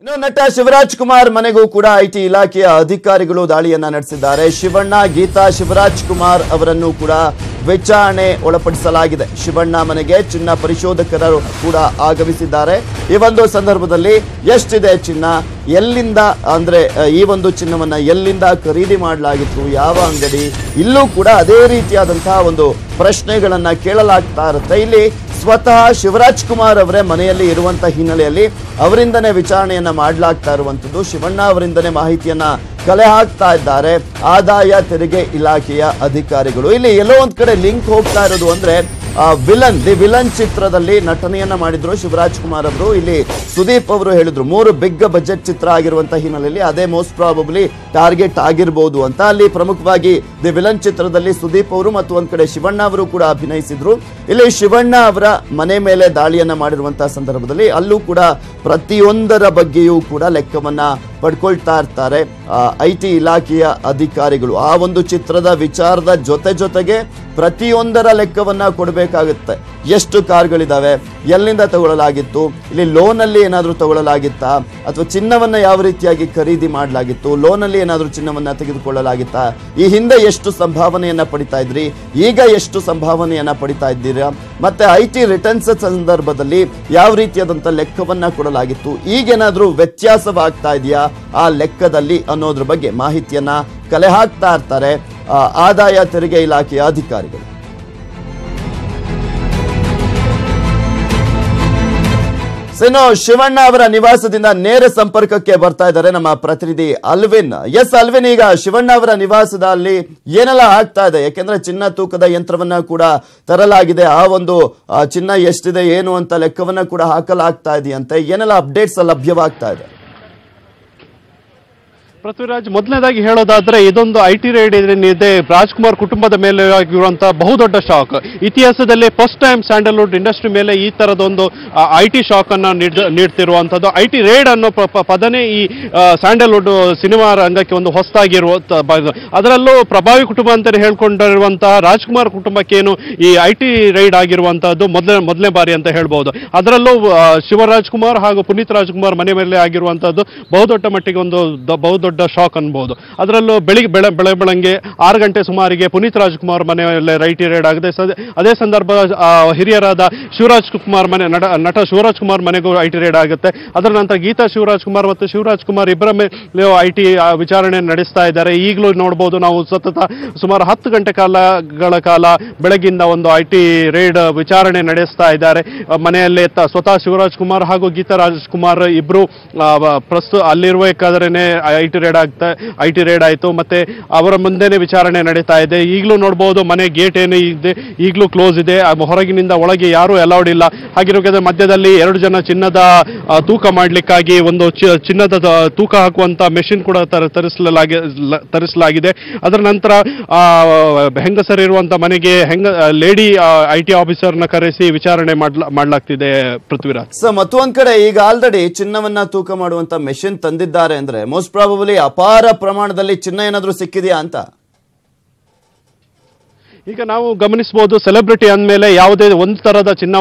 ಇನ್ನು ನಟ ಶಿವರಾಜ್ ಕುಮಾರ್ ಮನೆಗೂ ಕೂಡ ಐಟಿ ಇಲಾಖೆಯ ಅಧಿಕಾರಿಗಳು ದಾಳಿಯನ್ನ ನಡೆಸಿದ್ದಾರೆ. ಶಿವಣ್ಣ, ಗೀತಾ ಶಿವರಾಜ್ ಕುಮಾರ್ ಅವರನ್ನು ಕೂಡ ವಿಚಾರಣೆ ಒಳಪಡಿಸಲಾಗಿದೆ. ಶಿವಣ್ಣ ಮನೆಗೆ ಚಿನ್ನ ಪರಿಶೋಧಕರು ಕೂಡ ಆಗಮಿಸಿದ್ದಾರೆ. ಈ ಒಂದು ಸಂದರ್ಭದಲ್ಲಿ ಎಷ್ಟಿದೆ ಚಿನ್ನ, ಎಲ್ಲಿಂದ ಅಂದ್ರೆ ಈ ಒಂದು ಚಿನ್ನವನ್ನ ಎಲ್ಲಿಂದ ಖರೀದಿ ಮಾಡಲಾಗಿತ್ತು, ಯಾವ ಅಂಗಡಿ, ಇಲ್ಲೂ ಕೂಡ ಅದೇ ರೀತಿಯಾದಂತಹ ಒಂದು ಪ್ರಶ್ನೆಗಳನ್ನ ಕೇಳಲಾಗ್ತಾ ಇರುತ್ತೆ. ಇಲ್ಲಿ ಸ್ವತಃ ಶಿವರಾಜ್ ಕುಮಾರ್ ಅವರೇ ಮನೆಯಲ್ಲಿ ಇರುವಂತಹ ಹಿನ್ನೆಲೆಯಲ್ಲಿ ಅವರಿಂದನೇ ವಿಚಾರಣೆಯನ್ನ ಮಾಡಲಾಗ್ತಾ ಇರುವಂತದ್ದು. ಶಿವಣ್ಣ ಅವರಿಂದನೇ ಮಾಹಿತಿಯನ್ನ ಕಲೆ ಹಾಕ್ತಾ ಇದ್ದಾರೆ ಆದಾಯ ತೆರಿಗೆ ಇಲಾಖೆಯ ಅಧಿಕಾರಿಗಳು. ಇಲ್ಲಿ ಎಲ್ಲೋ ಒಂದ್ ಕಡೆ ಲಿಂಕ್ ಹೋಗ್ತಾ ಇರೋದು ಅಂದ್ರೆ ದಿ ವಿಲನ್ ಚಿತ್ರದಲ್ಲಿ ನಟನೆಯನ್ನ ಮಾಡಿದ್ರು ಶಿವರಾಜ್ ಕುಮಾರ್ ಅವರು. ಇಲ್ಲಿ ಸುದೀಪ್ ಅವರು ಹೇಳಿದ್ರು 3 ಬಿಗ್ ಬಜೆಟ್ ಚಿತ್ರ ಆಗಿರುವಂತಹ ಹಿನ್ನೆಲೆಯಲ್ಲಿ ಅದೇ ಮೋಸ್ಟ್ ಪ್ರಾಬಬ್ಲಿ ಟಾರ್ಗೆಟ್ ಆಗಿರ್ಬೋದು ಅಂತ. ಅಲ್ಲಿ ಪ್ರಮುಖವಾಗಿ ದಿ ವಿಲನ್ ಚಿತ್ರದಲ್ಲಿ ಸುದೀಪ್ ಅವರು ಮತ್ತು ಒಂದ್ ಕಡೆ ಶಿವಣ್ಣ ಅವರು ಕೂಡ ಅಭಿನಯಿಸಿದ್ರು. ಇಲ್ಲಿ ಶಿವಣ್ಣ ಅವರ ಮನೆ ಮೇಲೆ ದಾಳಿಯನ್ನ ಮಾಡಿರುವಂತಹ ಸಂದರ್ಭದಲ್ಲಿ ಅಲ್ಲೂ ಕೂಡ ಪ್ರತಿಯೊಂದರ ಬಗ್ಗೆಯೂ ಕೂಡ ಲೆಕ್ಕವನ್ನ ಪಡ್ಕೊಳ್ತಾ ಇರ್ತಾರೆ ಐಟಿ ಇಲಾಖೆಯ ಅಧಿಕಾರಿಗಳು. ಆ ಒಂದು ಚಿತ್ರದ ವಿಚಾರದ ಜೊತೆಗೆ ಪ್ರತಿಯೊಂದರ ಲೆಕ್ಕವನ್ನ ಕೊಡಬೇಕಾಗುತ್ತೆ. ಎಷ್ಟು ಕಾರ್ಗಳಿದಾವೆ, ಎಲ್ಲಿಂದ ತಗೊಳ್ಳಲಾಗಿತ್ತು, ಇಲ್ಲಿ ಲೋನ್ ಅಲ್ಲಿ ಏನಾದ್ರೂ ತಗೊಳ್ಳಲಾಗಿತ್ತಾ, ಅಥವಾ ಚಿನ್ನವನ್ನ ಯಾವ ರೀತಿಯಾಗಿ ಖರೀದಿ ಮಾಡಲಾಗಿತ್ತು, ಲೋನ್ ಅಲ್ಲಿ ಏನಾದ್ರೂ ಚಿನ್ನವನ್ನ ತೆಗೆದುಕೊಳ್ಳಲಾಗಿತ್ತಾ, ಈ ಹಿಂದೆ ಎಷ್ಟು ಸಂಭಾವನೆಯನ್ನ ಪಡಿತಾ ಇದ್ರಿ, ಈಗ ಎಷ್ಟು ಸಂಭಾವನೆಯನ್ನ ಪಡಿತಾ ಇದ್ದೀರಾ, ಮತ್ತೆ ಐಟಿ ರಿಟರ್ನ್ಸ್ ಸಂದರ್ಭದಲ್ಲಿ ಯಾವ ರೀತಿಯಾದಂತ ಲೆಕ್ಕವನ್ನ ಕೊಡಲಾಗಿತ್ತು, ಈಗೇನಾದ್ರೂ ವ್ಯತ್ಯಾಸವಾಗ್ತಾ ಇದೆಯಾ ಆ ಲೆಕ್ಕದಲ್ಲಿ ಅನ್ನೋದ್ರ ಬಗ್ಗೆ ಮಾಹಿತಿಯನ್ನ ಕಲೆ ಹಾಕ್ತಾ ಇರ್ತಾರೆ ಆದಾಯ ತೆರಿಗೆ ಇಲಾಖೆಯ ಅಧಿಕಾರಿಗಳು. ಇನ್ನು ಶಿವಣ್ಣ ಅವರ ನಿವಾಸದಿಂದ ನೇರ ಸಂಪರ್ಕಕ್ಕೆ ಬರ್ತಾ ಇದ್ದಾರೆ ನಮ್ಮ ಪ್ರತಿನಿಧಿ ಅಲ್ವಿನ್. ಎಸ್ ಅಲ್ವಿನ್, ಈಗ ಶಿವಣ್ಣ ಅವರ ನಿವಾಸದಲ್ಲಿ ಏನೆಲ್ಲ ಆಗ್ತಾ ಇದೆ? ಯಾಕೆಂದ್ರೆ ಚಿನ್ನ ತೂಕದ ಯಂತ್ರವನ್ನ ಕೂಡ ತರಲಾಗಿದೆ. ಆ ಒಂದು ಚಿನ್ನ ಎಷ್ಟಿದೆ ಏನು ಅಂತ ಲೆಕ್ಕವನ್ನ ಕೂಡ ಹಾಕಲಾಗ್ತಾ ಇದೆಯಂತೆ. ಏನೆಲ್ಲ ಅಪ್ಡೇಟ್ಸ್ ಲಭ್ಯವಾಗ್ತಾ ಇದೆ? ಪೃಥ್ವಿರಾಜ್, ಮೊದಲನೇದಾಗಿ ಹೇಳೋದಾದ್ರೆ ಇದೊಂದು ಐಟಿ ರೈಡ್ ಏನಿದೆ ರಾಜ್ಕುಮಾರ್ ಕುಟುಂಬದ ಮೇಲೆ ಆಗಿರುವಂತಹ ಬಹುದೊಡ್ಡ ಶಾಕ್. ಇತಿಹಾಸದಲ್ಲಿ ಫಸ್ಟ್ ಟೈಮ್ ಸ್ಯಾಂಡಲ್ವುಡ್ ಇಂಡಸ್ಟ್ರಿ ಮೇಲೆ ಈ ತರದೊಂದು ಐಟಿ ಶಾಕ್ ಅನ್ನ ನೀಡ್ತಿರುವಂತದ್ದು. ಐಟಿ ರೈಡ್ ಅನ್ನೋ ಪದನೇ ಈ ಸ್ಯಾಂಡಲ್ವುಡ್ ಸಿನಿಮಾ ರಂಗಕ್ಕೆ ಒಂದು ಹೊಸದಾಗಿರುವ, ಅದರಲ್ಲೂ ಪ್ರಭಾವಿ ಕುಟುಂಬ ಅಂತ ಹೇಳ್ಕೊಂಡಿರುವಂತಹ ರಾಜ್ಕುಮಾರ್ ಕುಟುಂಬಕ್ಕೇನು ಈ ಐಟಿ ರೈಡ್ ಆಗಿರುವಂತಹದ್ದು ಮೊದಲನೇ ಬಾರಿ ಅಂತ ಹೇಳ್ಬಹುದು. ಅದರಲ್ಲೂ ಶಿವರಾಜ್ ಕುಮಾರ್ ಹಾಗೂ ಪುನೀತ್ ರಾಜ್ಕುಮಾರ್ ಮನೆ ಮೇಲೆ ಆಗಿರುವಂತಹದ್ದು ಬಹುದೊಡ್ಡ ಮಟ್ಟಿಗೆ ಒಂದು ಬಹುದೊಡ್ಡ ಶಾಕ್ ಅನ್ಬಹುದು. ಅದರಲ್ಲೂ ಬೆಳಗ್ಗೆ 6 ಗಂಟೆ ಸುಮಾರಿಗೆ ಪುನೀತ್ ರಾಜ್ಕುಮಾರ್ ಮನೆ ಮೇಲೆ ಐಟಿ ರೈಡ್ ಆಗಿದೆ. ಅದೇ ಸಂದರ್ಭ ಹಿರಿಯರಾದ ಶಿವರಾಜ್ ಕುಮಾರ್ ನಟ ಶಿವರಾಜ್ ಕುಮಾರ್ ಮನೆಗೂ ಐಟಿ ರೈಡ್ ಆಗುತ್ತೆ. ಅದರ ನಂತರ ಗೀತಾ ಶಿವರಾಜ್ ಕುಮಾರ್ ಮತ್ತು ಶಿವರಾಜ್ ಕುಮಾರ್ ಇಬ್ಬರ ಮೇಲೆ ಐಟಿ ವಿಚಾರಣೆ ನಡೆಸ್ತಾ ಇದ್ದಾರೆ. ಈಗಲೂ ನೋಡಬಹುದು ನಾವು ಸತತ ಸುಮಾರು 10 ಗಂಟೆಗಳ ಕಾಲ ಬೆಳಗಿಂದ ಒಂದು ಐಟಿ ರೈಡ್ ವಿಚಾರಣೆ ನಡೆಸ್ತಾ ಇದ್ದಾರೆ. ಮನೆಯಲ್ಲೇ ಸ್ವತಃ ಶಿವರಾಜ್ ಕುಮಾರ್ ಹಾಗೂ ಗೀತಾ ರಾಜ್ಕುಮಾರ್ ಇಬ್ರು ಅಲ್ಲಿರ್ಬೇಕಾದ್ರೇನೆ ಐಟಿ ರೈಡ್ ಆಯ್ತು. ಮತ್ತೆ ಅವರ ಮುಂದೆನೆ ವಿಚಾರಣೆ ನಡೀತಾ ಇದೆ. ಈಗಲೂ ನೋಡಬಹುದು ಮನೆ ಗೇಟ್ ಏನು ಇದೆ ಈಗಲೂ ಕ್ಲೋಸ್ ಇದೆ. ಹೊರಗಿನಿಂದ ಒಳಗೆ ಯಾರು ಅಲೌಡ್ ಇಲ್ಲ. ಹಾಗಿರುವಾಗ ಮಧ್ಯದಲ್ಲಿ 2 ಜನ ಚಿನ್ನದ ತೂಕ ಮಾಡಲಿಕ್ಕಾಗಿ ಒಂದು ಚಿನ್ನದ ತೂಕ ಹಾಕುವಂತ ಮೆಷಿನ್ ಕೂಡ ತರಿಸಲಾಗಿದೆ. ಅದರ ನಂತರ ಹೆಂಗಸರಿರುವಂತ ಮನೆಗೆ ಲೇಡಿ ಐಟಿ ಆಫೀಸರ್ನ ಕರೆಸಿ ವಿಚಾರಣೆ ಮಾಡಲಾಗ್ತಿದೆ. ಪೃಥ್ವಿರಾಜ್, ಮತ್ತೊಂದ್ ಕಡೆ ಈಗ ಆಲ್ರೆಡಿ ಚಿನ್ನವನ್ನ ತೂಕ ಮಾಡುವಂತ ಮೆಷಿನ್ ತಂದಿದ್ದಾರೆ ಅಂದ್ರೆ ಮೋಸ್ಟ್ ಪ್ರಾಬಬಲಿ ಅಪಾರ ಪ್ರಮಾಣದಲ್ಲಿ ಚಿನ್ನ ಏನಾದ್ರೂ ಸಿಕ್ಕಿದೆಯಾ ಅಂತ ಈಗ ನಾವು ಗಮನಿಸಬಹುದು. ಸೆಲೆಬ್ರಿಟಿ ಅಂದಮೇಲೆ ಯಾವುದೇ ಒಂದು ತರದ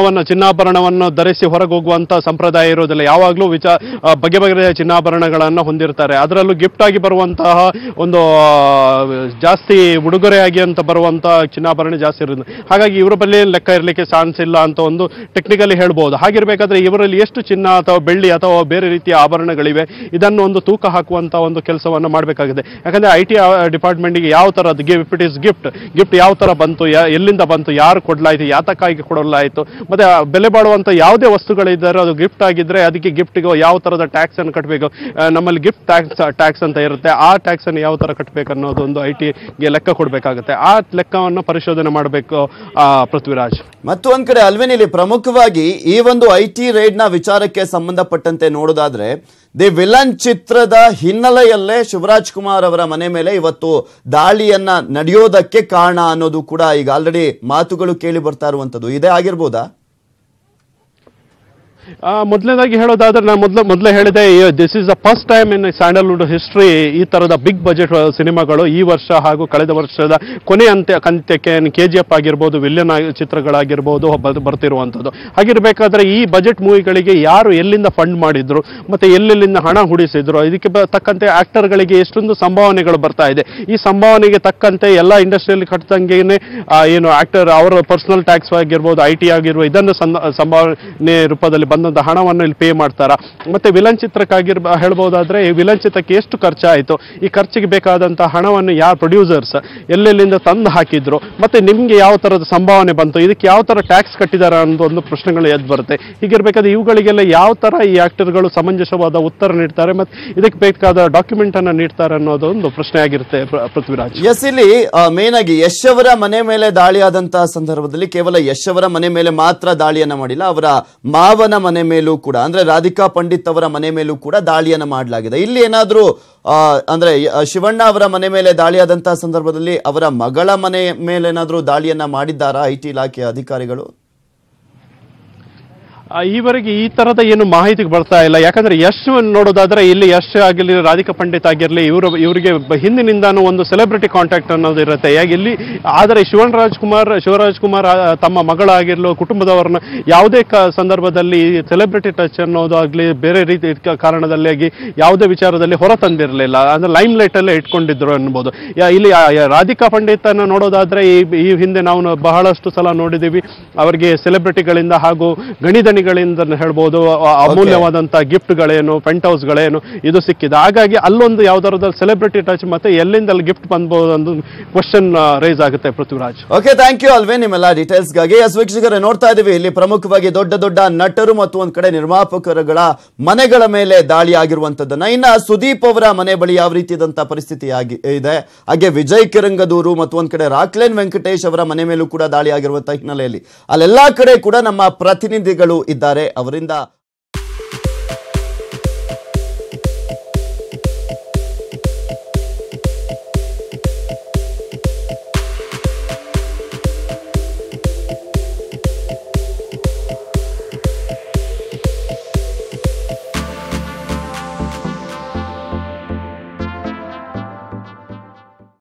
ಚಿನ್ನಾಭರಣವನ್ನು ಧರಿಸಿ ಹೊರಗೆ ಹೋಗುವಂತ ಸಂಪ್ರದಾಯ ಇರೋದಿಲ್ಲ. ಯಾವಾಗಲೂ ಬಗೆ ಬಗೆಯ ಚಿನ್ನಾಭರಣಗಳನ್ನು ಹೊಂದಿರ್ತಾರೆ. ಅದರಲ್ಲೂ ಗಿಫ್ಟ್ ಆಗಿ ಬರುವಂತಹ ಒಂದು ಜಾಸ್ತಿ ಉಡುಗೊರೆಯಾಗಿ ಅಂತ ಬರುವಂತಹ ಚಿನ್ನಾಭರಣ ಜಾಸ್ತಿ ಇರೋದು. ಹಾಗಾಗಿ ಇವರ ಬಳಿ ಲೆಕ್ಕ ಇರಲಿಕ್ಕೆ ಚಾನ್ಸ್ ಇಲ್ಲ ಅಂತ ಒಂದು ಟೆಕ್ನಿಕಲಿ ಹೇಳ್ಬಹುದು. ಹಾಗಿರ್ಬೇಕಾದ್ರೆ ಇವರಲ್ಲಿ ಎಷ್ಟು ಚಿನ್ನ ಅಥವಾ ಬೆಳ್ಳಿ ಅಥವಾ ಬೇರೆ ರೀತಿಯ ಆಭರಣಗಳಿವೆ ಇದನ್ನು ಒಂದು ತೂಕ ಹಾಕುವಂತ ಒಂದು ಕೆಲಸವನ್ನು ಮಾಡಬೇಕಾಗಿದೆ. ಯಾಕಂದ್ರೆ ಐಟಿ ಡಿಪಾರ್ಟ್ಮೆಂಟ್ಗೆ ಯಾವ ತರದ್ದು ಇಟ್ ಇಸ್ ಗಿಫ್ಟ್ ಯಾವ ತರ ಬಂತು, ಎಲ್ಲಿಂದ ಬಂತು, ಯಾರು ಕೊಡ್ಲಾಯ್ತು, ಯಾತಕ್ಕಾಗಿ ಕೊಡಲಾಯಿತು, ಮತ್ತೆ ಬೆಲೆ ಬಾಳುವಂತ ಯಾವುದೇ ವಸ್ತುಗಳಿದ್ದಾರೆ ಅದು ಗಿಫ್ಟ್ ಆಗಿದ್ರೆ ಅದಕ್ಕೆ ಗಿಫ್ಟ್ಗೆ ಯಾವ ತರದ ಟ್ಯಾಕ್ಸ್ ಅನ್ನು ಕಟ್ಟಬೇಕು. ನಮ್ಮಲ್ಲಿ ಗಿಫ್ಟ್ ಟ್ಯಾಕ್ಸ್ ಅಂತ ಇರುತ್ತೆ. ಆ ಟ್ಯಾಕ್ಸ್ ಅನ್ನು ಯಾವ ತರ ಕಟ್ಟಬೇಕು ಅನ್ನೋದೊಂದು ಐಟಿಗೆ ಲೆಕ್ಕ ಕೊಡಬೇಕಾಗುತ್ತೆ. ಆ ಲೆಕ್ಕವನ್ನು ಪರಿಶೋಧನೆ ಮಾಡಬೇಕು ಪೃಥ್ವಿರಾಜ್. ಮತ್ತು ಒಂದ್ ಕಡೆ ಅಲ್ವಿನ್, ಇಲ್ಲಿ ಪ್ರಮುಖವಾಗಿ ಈ ಒಂದು ಐಟಿ ರೈಡ್ ನ ವಿಚಾರಕ್ಕೆ ಸಂಬಂಧಪಟ್ಟಂತೆ ನೋಡೋದಾದ್ರೆ ದಿ ವಿಲನ್ ಚಿತ್ರದ ಹಿನ್ನೆಲೆಯಲ್ಲೇ ಶಿವರಾಜ್ ಕುಮಾರ್ ಅವರ ಮನೆ ಮೇಲೆ ಇವತ್ತು ದಾಳಿಯನ್ನ ನಡೆಯೋದಕ್ಕೆ ಕಾರಣ ಅನ್ನೋದು ಕೂಡ ಈಗ ಆಲ್ರೆಡಿ ಮಾತುಗಳು ಕೇಳಿ ಬರ್ತಾ ಇರುವಂತದ್ದು ಇದೇ ಆಗಿರ್ಬೋದಾ? ಮೊದಲನೇದಾಗಿ ಹೇಳೋದಾದ್ರೆ ನಾನು ಮೊದಲೇ ಹೇಳಿದೆ, this is the first time in Sandalwood history ಈ ತರದ ಬಿಗ್ ಬಜೆಟ್ ಸಿನಿಮಾಗಳು ಈ ವರ್ಷ ಹಾಗೂ ಕಳೆದ ವರ್ಷದ ಕೊನೆ ಅಂತ್ಯಕ್ಕೆ KGF ಆಗಿರ್ಬೋದು, ವಿಲಿಯನ್ ಚಿತ್ರಗಳಾಗಿರ್ಬೋದು ಬರ್ತಿರುವಂಥದ್ದು. ಹಾಗಿರ್ಬೇಕಾದ್ರೆ ಈ ಬಜೆಟ್ ಮೂವಿಗಳಿಗೆ ಯಾರು ಎಲ್ಲಿಂದ ಫಂಡ್ ಮಾಡಿದ್ರು ಮತ್ತೆ ಎಲ್ಲೆಲ್ಲಿಂದ ಹಣ ಹುಡಿಸಿದ್ರು, ಇದಕ್ಕೆ ತಕ್ಕಂತೆ ಆಕ್ಟರ್ಗಳಿಗೆ ಎಷ್ಟೊಂದು ಸಂಭಾವನೆಗಳು ಬರ್ತಾ ಇದೆ. ಈ ಸಂಭಾವನೆಗೆ ತಕ್ಕಂತೆ ಎಲ್ಲ ಇಂಡಸ್ಟ್ರಿಯಲ್ಲಿ ಕಟ್ಟಂಗೆನೆ ಏನು ಆಕ್ಟರ್ ಅವರ ಪರ್ಸನಲ್ ಟ್ಯಾಕ್ಸ್ ಆಗಿರ್ಬೋದು, IT ಆಗಿರ್ಬೋದು, ಇದನ್ನು ಸಂಭಾವನೆ ರೂಪದಲ್ಲಿ ಬಂದಂತ ಹಣವನ್ನು ಇಲ್ಲಿ ಪೇ ಮಾಡ್ತಾರ. ಮತ್ತೆ ವಿಲನ್ ಚಿತ್ರಕ್ಕಾಗಿ ಹೇಳ್ಬೋದಾದ್ರೆ ಈ ವಿಲನ್ ಚಿತ್ರಕ್ಕೆ ಎಷ್ಟು ಖರ್ಚಾಯಿತು, ಈ ಖರ್ಚಿಗೆ ಬೇಕಾದಂತಹ ಹಣವನ್ನು ಯಾರು ಪ್ರೊಡ್ಯೂಸರ್ಸ್ ಎಲ್ಲೆಲ್ಲಿಂದ ತಂದು ಹಾಕಿದ್ರು, ಮತ್ತೆ ನಿಮ್ಗೆ ಯಾವ ತರದ ಸಂಭಾವನೆ ಬಂತು, ಇದಕ್ಕೆ ಯಾವ ತರ ಟ್ಯಾಕ್ಸ್ ಕಟ್ಟಿದಾರ ಅನ್ನೋ ಒಂದು ಪ್ರಶ್ನೆಗಳು ಎದ್ದು ಬರುತ್ತೆ. ಹೀಗಿರ್ಬೇಕಾದ್ರೆ ಇವುಗಳಿಗೆಲ್ಲ ಯಾವ ತರ ಈ ಆಕ್ಟರ್ಗಳು ಸಮಂಜಸವಾದ ಉತ್ತರ ನೀಡ್ತಾರೆ ಮತ್ತೆ ಇದಕ್ಕೆ ಬೇಕಾದ ಡಾಕ್ಯುಮೆಂಟ್ ಅನ್ನ ನೀಡ್ತಾರೆ ಅನ್ನೋದು ಒಂದು ಪ್ರಶ್ನೆ ಆಗಿರುತ್ತೆ. ಪೃಥ್ವಿರಾಜ್, ಎಸ್, ಇಲ್ಲಿ ಮೇನ್ ಆಗಿ ಯಶ್ ಅವರ ಮನೆ ಮೇಲೆ ದಾಳಿ ಆದಂತಹ ಸಂದರ್ಭದಲ್ಲಿ ಕೇವಲ ಯಶ್ ಅವರ ಮನೆ ಮೇಲೆ ಮಾತ್ರ ದಾಳಿಯನ್ನ ಮಾಡಿಲ್ಲ, ಅವರ ಮಾವನ ಮನೆ ಮೇಲೂ ಕೂಡ, ಅಂದ್ರೆ ರಾಧಿಕಾ ಪಂಡಿತ್ ಅವರ ಮನೆ ಮೇಲೂ ಕೂಡ ದಾಳಿಯನ್ನ ಮಾಡಲಾಗಿದೆ. ಇಲ್ಲಿ ಏನಾದ್ರೂ ಅಂದ್ರೆ ಶಿವಣ್ಣ ಅವರ ಮನೆ ಮೇಲೆ ದಾಳಿಯಾದಂತಹ ಸಂದರ್ಭದಲ್ಲಿ ಅವರ ಮಗಳ ಮನೆ ಮೇಲೆ ಏನಾದ್ರೂ ದಾಳಿಯನ್ನ ಮಾಡಿದ್ದಾರಾ IT ಇಲಾಖೆಯ ಅಧಿಕಾರಿಗಳು? ಈವರೆಗೆ ಈ ತರದ ಏನು ಮಾಹಿತಿ ಬರ್ತಾ ಇಲ್ಲ. ಯಾಕಂದ್ರೆ ಯಶ್ ನೋಡೋದಾದ್ರೆ ಇಲ್ಲಿ ಯಶ್ ಆಗಿರ್ಲಿ, ರಾಧಿಕಾ ಪಂಡಿತ್ ಆಗಿರ್ಲಿ, ಇವರಿಗೆ ಹಿಂದಿನಿಂದಾನು ಒಂದು ಸೆಲೆಬ್ರಿಟಿ ಕಾಂಟ್ಯಾಕ್ಟ್ ಅನ್ನೋದು ಇರುತ್ತೆ. ಇಲ್ಲಿ ಆದರೆ ಶಿವರಾಜ್ ಕುಮಾರ್ ತಮ್ಮ ಮಗಳಾಗಿರ್ಲು, ಕುಟುಂಬದವರನ್ನ ಯಾವುದೇ ಸಂದರ್ಭದಲ್ಲಿ ಸೆಲೆಬ್ರಿಟಿ ಟಚ್ ಅನ್ನೋದು ಆಗ್ಲಿ, ಬೇರೆ ರೀತಿ ಕಾರಣದಲ್ಲಿ ಆಗಿ ಯಾವುದೇ ವಿಚಾರದಲ್ಲಿ ಹೊರ ತಂದಿರಲಿಲ್ಲ. ಅಂದ್ರೆ ಲೈಮ್ ಲೈಟ್ ಅಲ್ಲೇ ಇಟ್ಕೊಂಡಿದ್ರು ಅನ್ಬೋದು. ಇಲ್ಲಿ ರಾಧಿಕಾ ಪಂಡಿತ್ ಅನ್ನು ನೋಡೋದಾದ್ರೆ ಈ ಹಿಂದೆ ನಾವು ಬಹಳಷ್ಟು ಸಲ ನೋಡಿದೀವಿ, ಅವರಿಗೆ ಸೆಲೆಬ್ರಿಟಿಗಳಿಂದ ಹಾಗೂ ಗಣಿದಣಿಗಳಿಂದ ಹೇಳ್ಬೋದು ಅಮೂಲ್ಯವಾದಂತಹ ಗಿಫ್ಟ್ಗಳೇನು, ಪೆಂಟ್ ಹೌಸ್ಗಳೇನು ಇದು ಸಿಕ್ಕಿದೆ. ಹಾಗಾಗಿ ಅಲ್ಲೊಂದು ಯಾವ್ದಾರದ ಸೆಲೆಬ್ರಿಟಿ ಟಚ್ ಮತ್ತೆ ಎಲ್ಲಿಂದ ಗಿಫ್ಟ್ ಬಂದ್ಬೋದು ಒಂದು ಕ್ವಶನ್ ರೈಸ್ ಆಗುತ್ತೆ. ಪೃಥ್ವಿರಾಜ್, ಓಕೆ, ಥ್ಯಾಂಕ್ ಯು ಅಲ್ವೇ ನಿಮ್ಮೆಲ್ಲ ಡೀಟೇಲ್ಸ್ಗಾಗಿ. ವೀಕ್ಷಕರೇ, ನೋಡ್ತಾ ಇದೀವಿ ಇಲ್ಲಿ ಪ್ರಮುಖವಾಗಿ ದೊಡ್ಡ ದೊಡ್ಡ ನಟರು ಮತ್ತು ಒಂದ್ ಕಡೆ ನಿರ್ಮಾಪಕರುಗಳ ಮನೆಗಳ ಮೇಲೆ ದಾಳಿ ಆಗಿರುವಂತದ್ದನ್ನ, ಇನ್ನ ಸುದೀಪ್ ಅವರ ಮನೆ ಬಳಿ ಯಾವ ರೀತಿಯಾದಂತಹ ಪರಿಸ್ಥಿತಿ ಇದೆ, ಹಾಗೆ ವಿಜಯ್ ಕಿರಂಗದೂರು ಮತ್ತು ಒಂದ್ ಕಡೆ ರಾಕ್ಲೈನ್ ವೆಂಕಟೇಶ್ ಅವರ ಮನೆ ಮೇಲೂ ಕೂಡ ದಾಳಿ ಆಗಿರುವಂತಹ ಹಿನ್ನೆಲೆಯಲ್ಲಿ ಅಲ್ಲೆಲ್ಲಾ ಕಡೆ ಕೂಡ ನಮ್ಮ ಪ್ರತಿನಿಧಿಗಳು ಇದ್ದಾರೆ. ಅವರಿಂದ